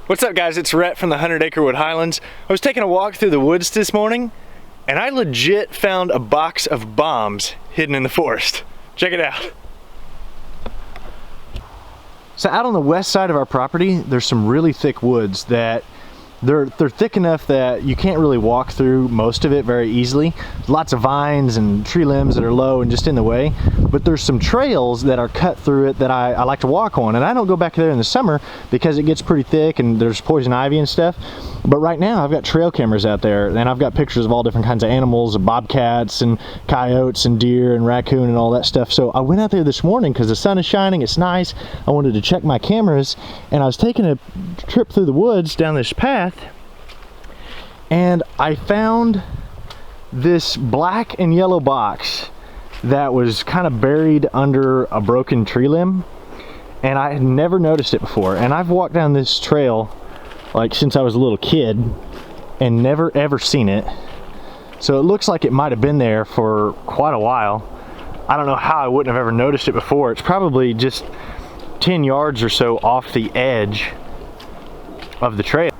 What's up, guys? It's Rhett from the 100 Acre Wood Highlands. I was taking a walk through the woods this morning and I legit found a box of bombs hidden in the forest. Check it out. So out on the west side of our property, there's some really thick woods that they're thick enough that you can't really walk through most of it very easily. Lots of vines and tree limbs that are low and just in the way. But there's some trails that are cut through it that I like to walk on. And I don't go back there in the summer because it gets pretty thick and there's poison ivy and stuff. But right now I've got trail cameras out there and I've got pictures of all different kinds of animals, bobcats and coyotes and deer and raccoon and all that stuff. So I went out there this morning because the sun is shining, it's nice. I wanted to check my cameras and I was taking a trip through the woods down this path and I found this black and yellow box that was kind of buried under a broken tree limb, and I had never noticed it before. And I've walked down this trail like since I was a little kid and never ever seen it. So it looks like it might have been there for quite a while. I don't know how I wouldn't have ever noticed it before. It's probably just 10 yards or so off the edge of the trail.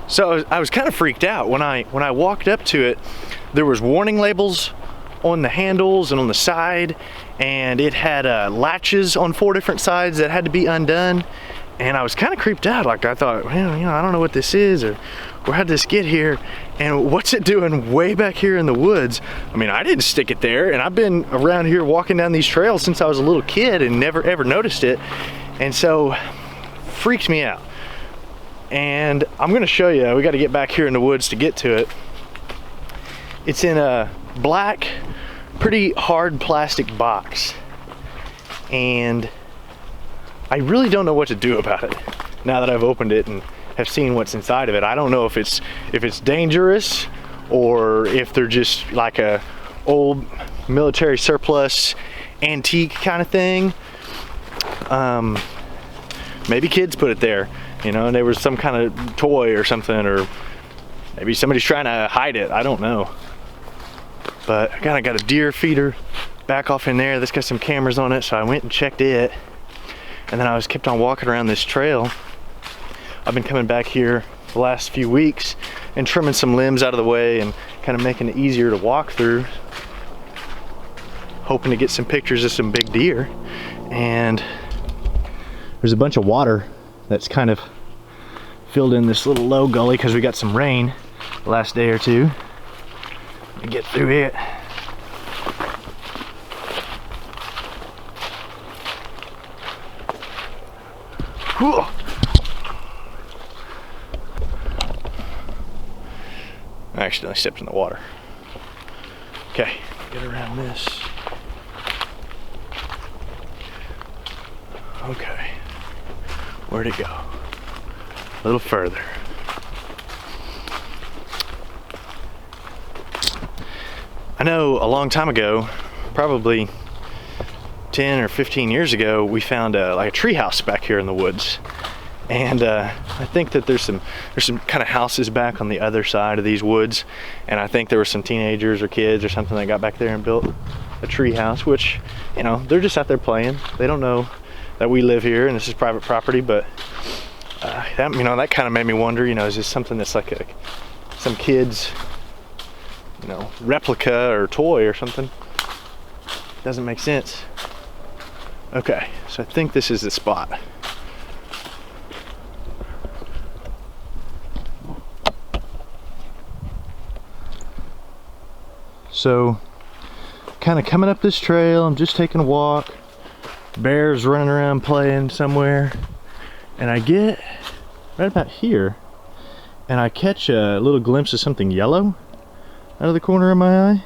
So I was kind of freaked out when I walked up to it. There was warning labels on the handles and on the side, and it had latches on 4 different sides that had to be undone. And I was kind of creeped out. Like I thought, well, you know, I don't know what this is or how did this get here, and what's it doing way back here in the woods? I mean, I didn't stick it there, and I've been around here walking down these trails since I was a little kid and never ever noticed it, and so freaked me out. And I'm gonna show you. We got to get back here in the woods to get to it. It's in a black, pretty hard plastic box, and I really don't know what to do about it now that I've opened it and have seen what's inside of it. I don't know if it's dangerous or if they're just like a old military surplus antique kind of thing. Maybe kids put it there, you know, and there was some kind of toy or something, or maybe somebody's trying to hide it. I don't know. But I kind of got a deer feeder back off in there that's got some cameras on it, so I went and checked it. And then I was kept on walking around this trail. I've been coming back here the last few weeks and trimming some limbs out of the way and kind of making it easier to walk through, hoping to get some pictures of some big deer. And there's a bunch of water that's kind of filled in this little low gully because we got some rain the last day or two. Let me get through it. Whew. I accidentally stepped in the water. Okay, get around this. Okay, where'd it go? A little further. I know a long time ago, probably 10 or 15 years ago, we found like a tree house back here in the woods. And I think that there's some kind of houses back on the other side of these woods, and I think there were some teenagers or kids or something that got back there and built a tree house, which, you know, they're just out there playing. They don't know that we live here and this is private property, but that, you know, that kind of made me wonder, you know, is this something that's like some kid's, you know, replica or toy or something? Doesn't make sense. Okay, so I think this is the spot. So, kind of coming up this trail, I'm just taking a walk. Bears running around playing somewhere. And I get right about here, and I catch a little glimpse of something yellow out of the corner of my eye.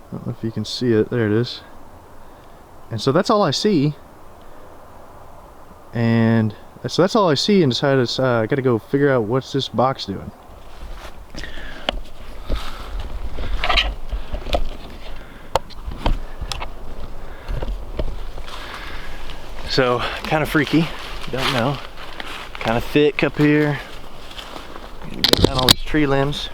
I don't know if you can see it. There it is. And so that's all I see. And so that's all I see, and decided I gotta go figure out what's this box doing. So, kind of freaky, don't know. Kind of thick up here. Get down all these tree limbs.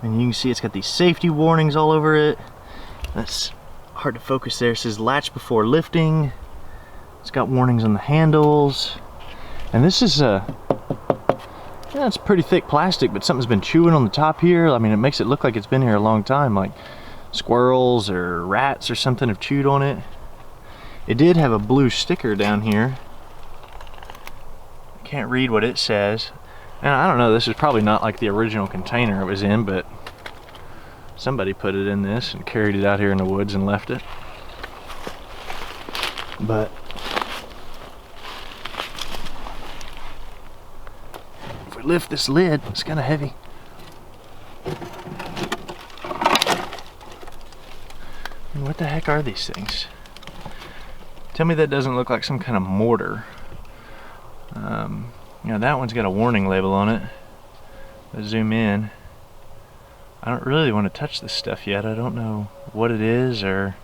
And you can see it's got these safety warnings all over it. That's hard to focus there. It says latch before lifting. It's got warnings on the handles. And this is yeah, it's pretty thick plastic, but something's been chewing on the top here. I mean, it makes it look like it's been here a long time, like squirrels or rats or something have chewed on it. It did have a blue sticker down here. I can't read what it says. And I don't know, this is probably not like the original container it was in, but somebody put it in this and carried it out here in the woods and left it. But if we lift this lid, it's kind of heavy. And what the heck are these things? Tell me that doesn't look like some kind of mortar. You know, that one's got a warning label on it. Let's zoom in. I don't really want to touch this stuff yet. I don't know what it is or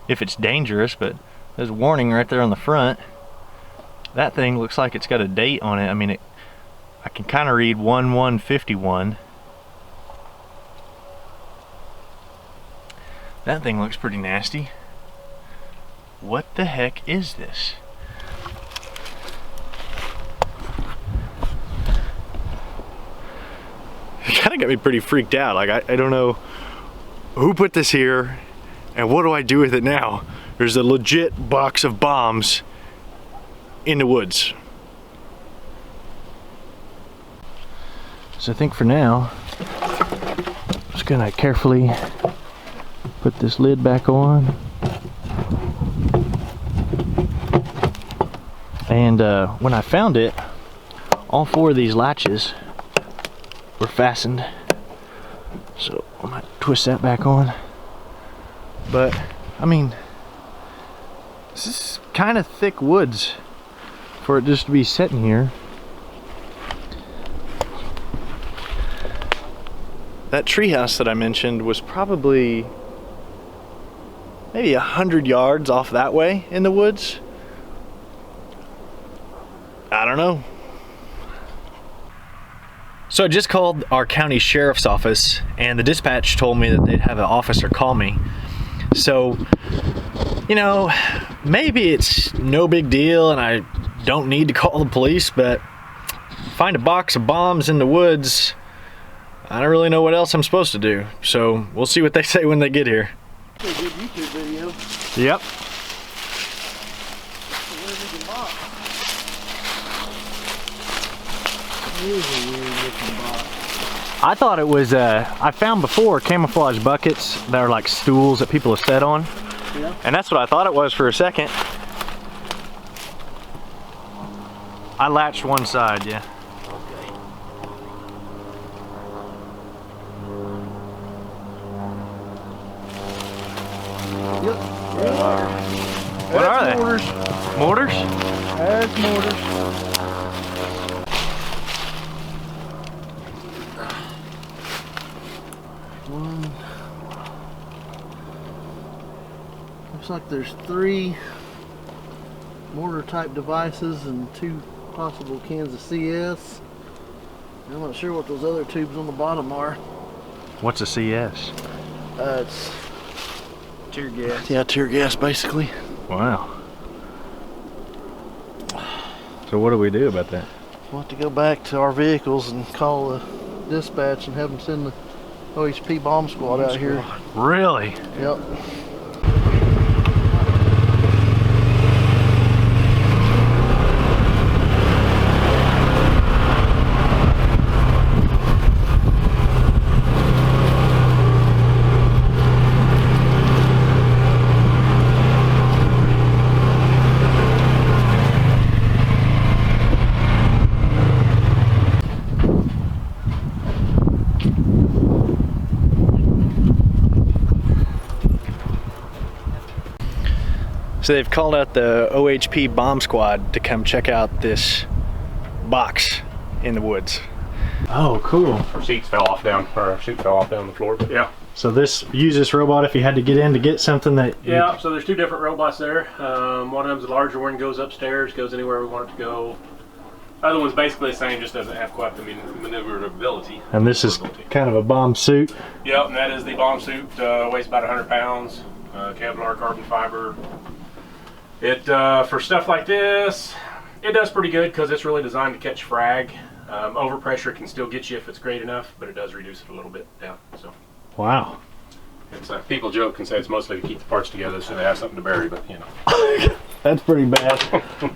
if it's dangerous, but there's a warning right there on the front. That thing looks like it's got a date on it. I mean, I can kind of read 1151. That thing looks pretty nasty. What the heck is this? It kind of got me pretty freaked out. Like, I don't know who put this here and what do I do with it now? There's a legit box of bombs in the woods. So I think for now, I'm just gonna carefully put this lid back on. And when I found it, all 4 of these latches were fastened. So I might twist that back on. But, I mean, this is kind of thick woods for it just to be sitting here. That treehouse that I mentioned was probably maybe 100 yards off that way in the woods. I don't know. So I just called our county sheriff's office and the dispatch told me that they'd have an officer call me. So, you know, maybe it's no big deal and I don't need to call the police, but find a box of bombs in the woods, I don't really know what else I'm supposed to do. So we'll see what they say when they get here. Pretty good YouTube video. Yep. I thought it was, I found before camouflage buckets that are like stools that people have sat on. Yeah. And that's what I thought it was for a second. I latched one side, yeah. Okay. Yep. What are they? Mortars. Mortars? That's mortars. One. Looks like there's 3 mortar type devices and 2 possible cans of CS. I'm not sure what those other tubes on the bottom are. What's a CS? It's tear gas. Yeah, tear gas basically. Wow. So what do we do about that? We'll have to go back to our vehicles and call the dispatch and have them send the OHP bomb squad out here. Really? Yep. So they've called out the OHP bomb squad to come check out this box in the woods. Oh, cool. Our seats fell off down, or our chute fell off down the floor, but yeah. So use this robot if you had to get in to get something that... Yeah, so there's 2 different robots there. One of them's a larger one, goes upstairs, goes anywhere we want it to go. Other one's basically the same, just doesn't have quite the maneuverability. And this is kind of a bomb suit. Yep, and that is the bomb suit. Weighs about 100 pounds. Kevlar carbon fiber. It for stuff like this, it does pretty good because it's really designed to catch frag. Overpressure can still get you if it's great enough, but it does reduce it a little bit down. So. Wow. It's people joke and say it's mostly to keep the parts together so they have something to bury, but you know. That's pretty bad.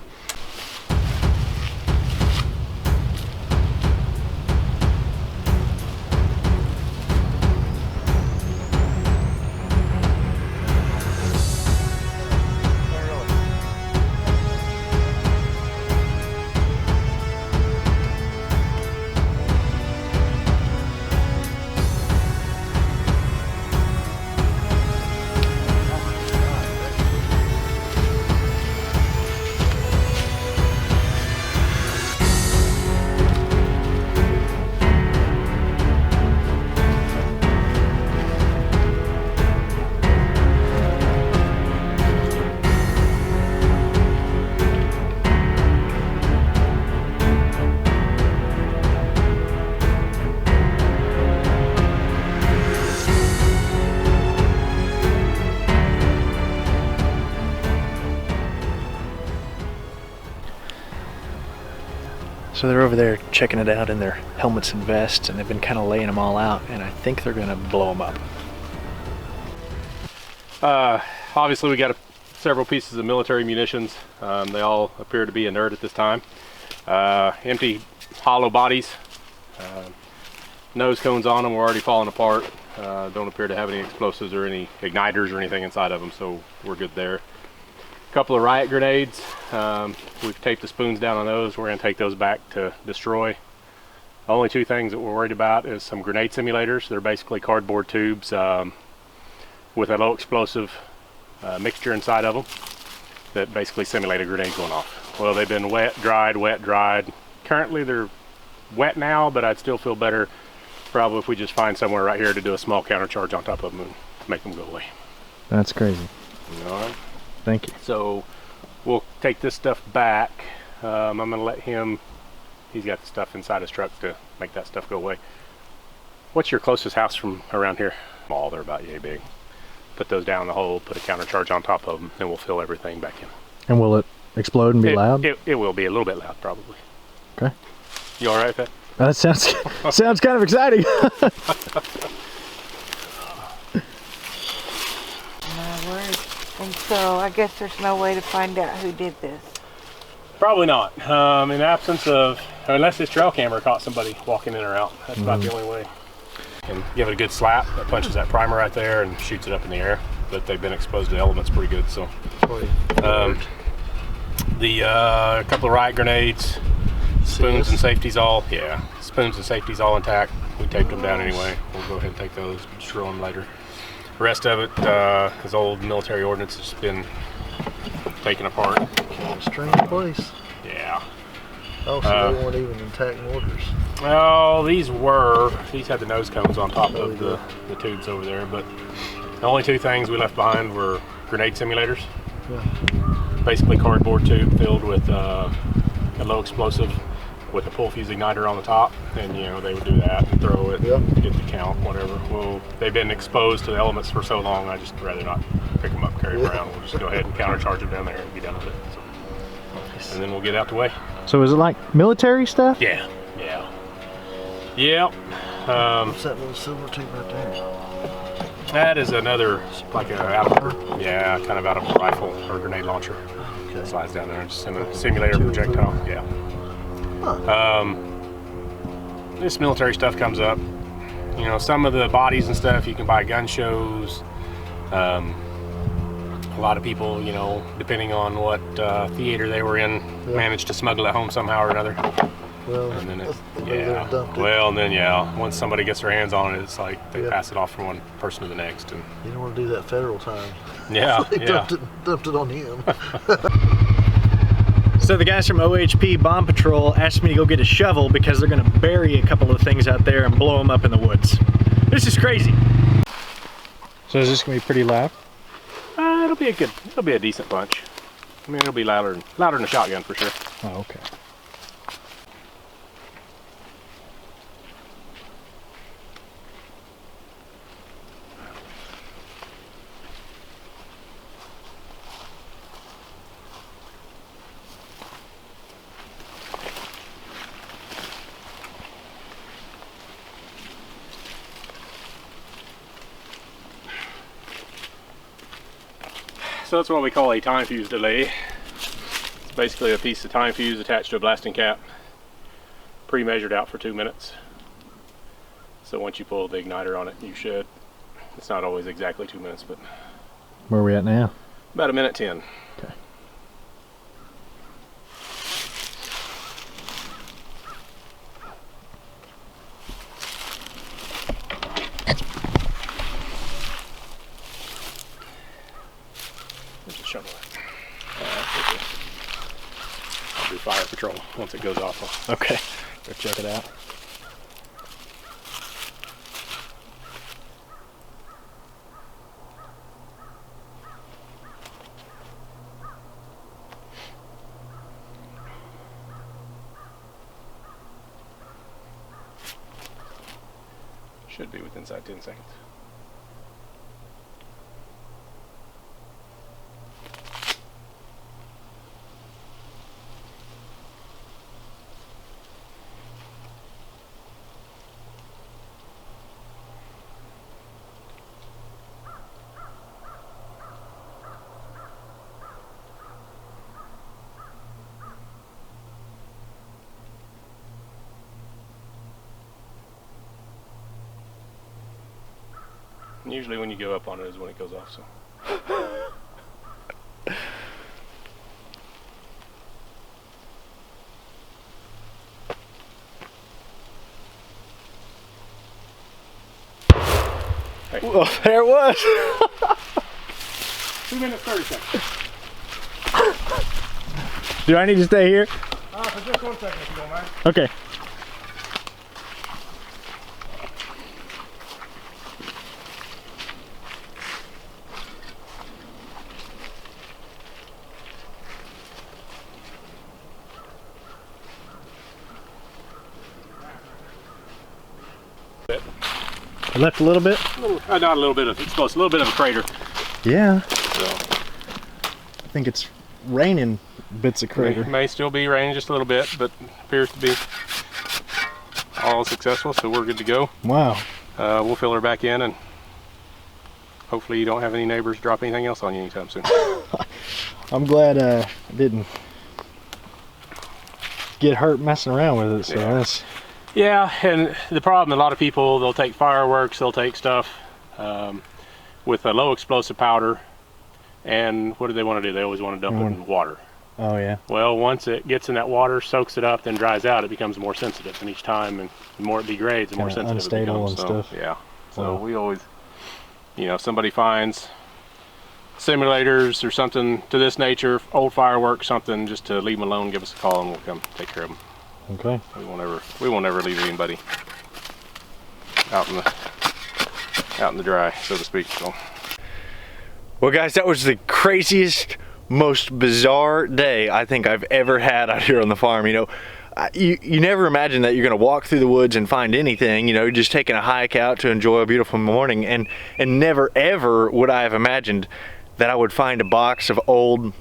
So they're over there checking it out in their helmets and vests, and they've been kind of laying them all out, and I think they're gonna blow them up. Obviously we got several pieces of military munitions. They all appear to be inert at this time. Empty hollow bodies. Nose cones on them were already falling apart. Don't appear to have any explosives or any igniters or anything inside of them, so we're good there. A couple of riot grenades. We've taped the spoons down on those. We're going to take those back to destroy. The only two things that we're worried about is some grenade simulators. They're basically cardboard tubes with a low explosive mixture inside of them that basically simulate a grenade going off. Well, they've been wet, dried, wet, dried. Currently they're wet now, but I'd still feel better probably if we just find somewhere right here to do a small countercharge on top of them and make them go away. That's crazy. All right. Thank you. So we'll take this stuff back. I'm going to let him, he's got the stuff inside his truck to make that stuff go away. What's your closest house from around here? Small, they're about yay big. Put those down the hole, put a countercharge on top of them, and we'll fill everything back in. And will it explode and be loud? It will be a little bit loud, probably. Okay. You all right with that? That sounds kind of exciting. My word. And so I guess there's no way to find out who did this. Probably not. In absence of, unless this trail camera caught somebody walking in or out. That's about the only way. And give it a good slap. That punches that primer right there and shoots it up in the air. But they've been exposed to elements pretty good. So, the couple of riot grenades, spoons and safeties all, spoons and safeties all intact. We taped them down anyway. We'll go ahead and take those, destroy them later. The rest of it is old military ordnance that's been taken apart. A strange place. Yeah. Oh, so they weren't even intact mortars. Well, these had the nose cones on top of the tubes over there, but the only two things we left behind were grenade simulators. Yeah. Basically cardboard tube filled with a low explosive with a pull fuse igniter on the top, and you know they would do that and throw it, get the count, whatever. Well, they've been exposed to the elements for so long, I just rather not pick them up, carry them around. We'll just go ahead and countercharge them down there and be done with it. So, and then we'll get out the way. So is it like military stuff? Yeah. What's that little silver tube right there? That is another, like kind of out of a rifle or grenade launcher. Okay. Slides down there, just in a simulator projectile. Yeah. Huh. This military stuff comes up. You know, some of the bodies and stuff you can buy at gun shows. A lot of people, you know, depending on what theater they were in, managed to smuggle it home somehow or another. Well, and then once somebody gets their hands on it, it's like they pass it off from one person to the next. And you don't want to do that federal time. Yeah, they dumped it on him. So the guys from OHP Bomb Patrol asked me to go get a shovel because they're going to bury a couple of things out there and blow them up in the woods. This is crazy. So is this going to be pretty loud? It'll be a decent bunch. I mean, it'll be louder than a shotgun for sure. Oh, okay. so that's what we call a time fuse delay. It's basically a piece of time fuse attached to a blasting cap, pre-measured out for 2 minutes. So once you pull the igniter on it, you should. It's not always exactly 2 minutes, but Where are we at now? about 1:10. Okay. There's a shovel. I'll do fire patrol once it goes off. Okay. Go check it out. Should be within inside 10 seconds. Usually when you go up on it is when it goes off, so. Hey. Well, there it was. 2 minutes 30 seconds. Do I need to stay here? For just 1 second if you don't mind. Okay. I left a little bit? Not a little bit of explosive, a little bit of a crater. Yeah. So I think it's raining bits of crater. it may still be raining just a little bit, but appears to be all successful, so we're good to go. Wow. We'll fill her back in, and hopefully you don't have any neighbors drop anything else on you anytime soon. I'm glad I didn't get hurt messing around with it, so Yeah. that's... Yeah, and the problem, a lot of people, they'll take fireworks, they'll take stuff with a low explosive powder, and what do they want to do? They always want to dump it in water. Oh yeah. Well, once it gets in that water, soaks it up, then dries out, it becomes more sensitive, and each time, and the more it degrades, the more Kinda sensitive it unstable becomes. and So, stuff. yeah, so Wow. we always, you know, if somebody finds simulators or something to this nature, old fireworks, something, just to leave them alone, give us a call, and we'll come take care of them. Okay. We won't ever leave anybody out in the dry, so to speak. So. Well guys, that was the craziest, most bizarre day I think I've ever had out here on the farm. You know, you never imagine that you're gonna walk through the woods and find anything, you know, just taking a hike out to enjoy a beautiful morning, and never ever would I have imagined that I would find a box of old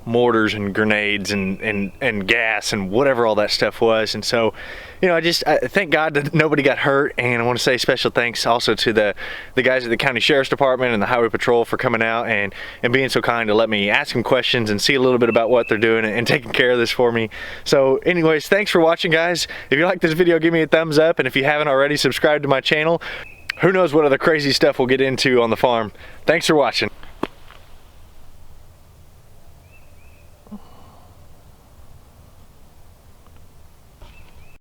mortars and grenades and gas and whatever all that stuff was. And so, you know, I thank God that nobody got hurt, and I want to say special thanks also to the guys at the County Sheriff's Department and the Highway Patrol for coming out and being so kind to let me ask them questions and see a little bit about what they're doing and taking care of this for me. So anyways, thanks for watching guys. If you like this video, give me a thumbs up, and if you haven't already, subscribe to my channel. Who knows what other crazy stuff we'll get into on the farm. Thanks for watching.